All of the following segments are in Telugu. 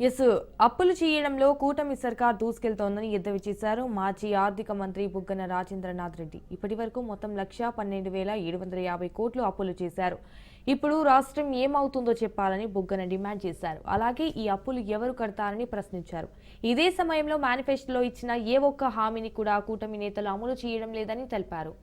ఎస్ అప్పులు చేయడంలో కూటమి సర్కార్ దూసుకెళ్తోందని ఎద్దేవా చేశారు మాజీ ఆర్థిక మంత్రి బుగ్గన రాజేంద్రనాథ్ రెడ్డి. ఇప్పటివరకు మొత్తం 1,12,750 కోట్లు అప్పులు చేశారు. ఇప్పుడు రాష్ట్రం ఏమవుతుందో చెప్పాలని బుగ్గన డిమాండ్ చేశారు. అలాగే ఈ అప్పులు ఎవరు కడతారని ప్రశ్నించారు. ఇదే సమయంలో మేనిఫెస్టోలో ఇచ్చిన ఏ ఒక్క హామీని కూడా కూటమి నేతలు అమలు చేయడం లేదని తెలిపారు.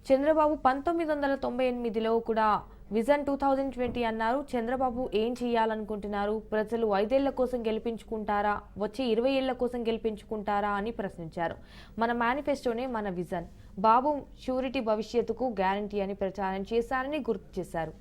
చంద్రబాబు 1998లో కూడా విజన్ 2020 అన్నారు. చంద్రబాబు ఏం చేయాలనుకుంటున్నారు? ప్రజలు 5 ఏళ్ల కోసం గెలిపించుకుంటారా, వచ్చే 20 ఏళ్ల కోసం గెలిపించుకుంటారా అని ప్రశ్నించారు. మన మేనిఫెస్టోనే మన విజన్, బాబు షూరిటీ భవిష్యత్తుకు గ్యారంటీ అని ప్రచారం చేశారని గుర్తు చేశారు.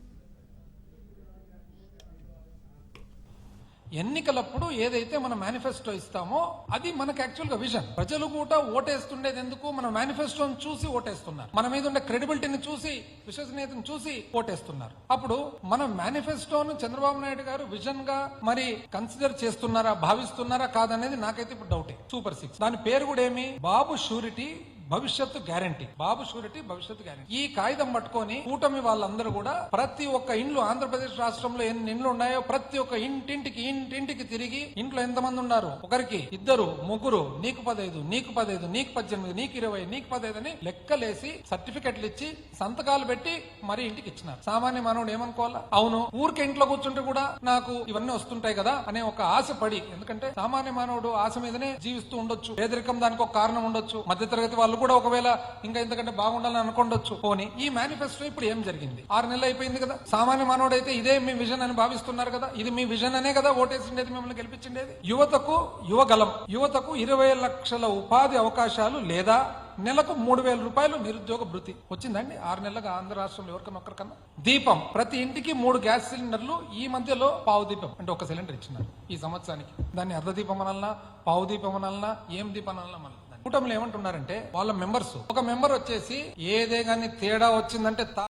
ఎన్నికలప్పుడు ఏదైతే మన మేనిఫెస్టో ఇస్తామో అది మనకు యాక్చువల్ గా విజన్. ప్రజలు కూడా ఓటేస్తుండేది ఎందుకు? మన మేనిఫెస్టోని చూసి ఓటేస్తున్నారు. మన మీద ఉండే క్రెడిబిలిటీని చూసి, విశ్వసనీయతను చూసి ఓటేస్తున్నారు. అప్పుడు మన మేనిఫెస్టోను చంద్రబాబు నాయుడు గారు విజన్ గా మరి కన్సిడర్ చేస్తున్నారా, భావిస్తున్నారా కాదనేది నాకైతే ఇప్పుడు డౌటే. సూపర్ 6 దాని పేరు కూడా ఏమి? బాబు షూరిటీ భవిష్యత్తు గ్యారంటీ. బాబు షూరిటీ భవిష్యత్తు గ్యారంటీ. ఈ కాగితం పట్టుకొని కూటమి వాళ్ళందరూ కూడా ప్రతి ఒక్క ఇండ్లు, ఆంధ్రప్రదేశ్ రాష్ట్రంలో ఎన్ని ఇండ్లు ఉన్నాయో ప్రతి ఒక్క ఇంటింటికి తిరిగి ఇంట్లో ఎంతమంది ఉన్నారు, ఒకరికి 2, 3, నీకు 15, నీకు 15, నీకు 18, నీకు 20, నీకు 15 అని లెక్కలేసి సర్టిఫికెట్లు ఇచ్చి సంతకాలు పెట్టి మరి ఇంటికి ఇచ్చినారు. సామాన్య మానవుడు ఏమనుకోవాలా? అవును, ఊరికే ఇంట్లో కూర్చుంటే కూడా నాకు ఇవన్నీ వస్తుంటాయి కదా అనే ఒక ఆశ పడి, ఎందుకంటే సామాన్య మానవుడు ఆశ మీదనే జీవిస్తూ ఉండొచ్చు. పేదరికం దానికి ఒక కారణం ఉండొచ్చు. మధ్యతరగతి వాళ్ళు కూడా ఒకవేళ ఇంకా ఇంతకంటే బాగుండాలని అనుకోండొచ్చు. పోనీ ఈ మేనిఫెస్టో ఇప్పుడు ఏం జరిగింది? 6 నెలలు అయిపోయింది కదా. సామాన్య మానవుడు అయితే ఇదే మీ విజన్ అని భావిస్తున్నారు కదా. ఇది మీ విజన్ అనే కదా ఓటేసిండేది, మిమ్మల్ని గెలిపించిండేది. యువగలం యువతకు 20 లక్షల ఉపాధి అవకాశాలు లేదా నెలకు 3,000 రూపాయలు నిరుద్యోగ భృతి వచ్చిందండి 6 నెలలుగా ఆంధ్ర రాష్ట్రంలో ఎవరికన్నా ఒక్కరికన్నా. దీపం, ప్రతి ఇంటికి 3 గ్యాస్ సిలిండర్లు. ఈ మధ్యలో పావు దీపం అంటే 1 సిలిండర్ ఇచ్చినారు ఈ సంవత్సరానికి. దాన్ని అర్ధ దీపం అనాలన్నా, పావు దీపం అనాలన్నా, ఏం దీపం అనాలన్నా మళ్ళీ కూటమిలో ఏమంటున్నారంటే వాళ్ళ మెంబర్స్, ఒక మెంబర్ వచ్చేసి ఏదే గానీ తేడా వచ్చిందంటే